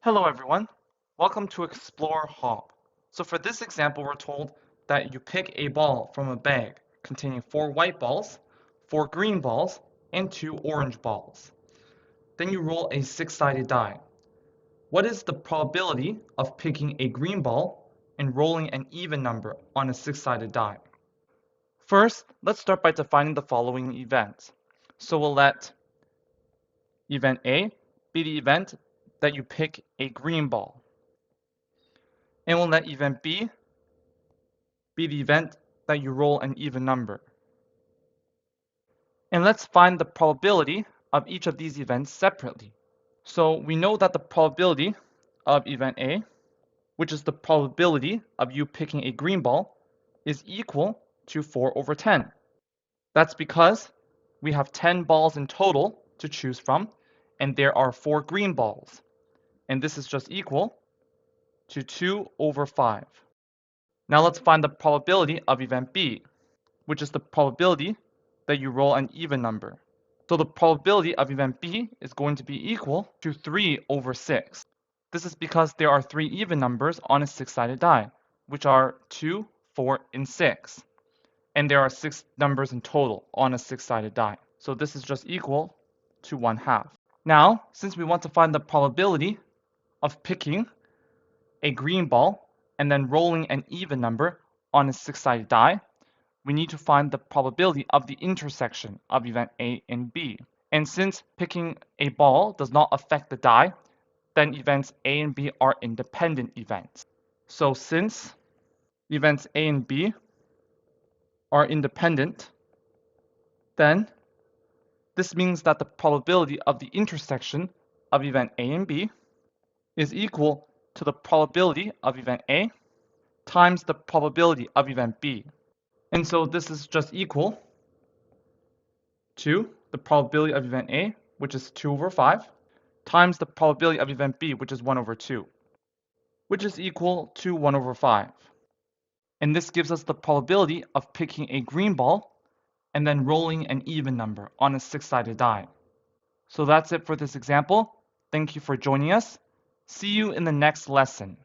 Hello everyone, welcome to Explore Hop. So for this example, we're told that you pick a ball from a bag containing 4 white balls, 4 green balls, and 2 orange balls. Then you roll a 6-sided die. What is the probability of picking a green ball and rolling an even number on a 6-sided die? First, let's start by defining the following events. So we'll let event A be the event that you pick a green ball. And we'll let event B be the event that you roll an even number. And let's find the probability of each of these events separately. So we know that the probability of event A, which is the probability of you picking a green ball, is equal to 4/10. That's because we have 10 balls in total to choose from, and there are 4 green balls. And this is just equal to 2/5. Now let's find the probability of event B, which is the probability that you roll an even number. So the probability of event B is going to be equal to 3/6. This is because there are 3 even numbers on a 6-sided die, which are 2, 4, and 6. And there are 6 numbers in total on a 6-sided die. So this is just equal to 1/2. Now, since we want to find the probability of picking a green ball and then rolling an even number on a 6-sided die, we need to find the probability of the intersection of event A and B. And since picking a ball does not affect the die, then events A and B are independent events. So since events A and B are independent, then this means that the probability of the intersection of event A and B is equal to the probability of event A times the probability of event B. And so this is just equal to the probability of event A, which is 2/5, times the probability of event B, which is 1/2, which is equal to 1/5. And this gives us the probability of picking a green ball and then rolling an even number on a 6-sided die. So that's it for this example. Thank you for joining us. See you in the next lesson.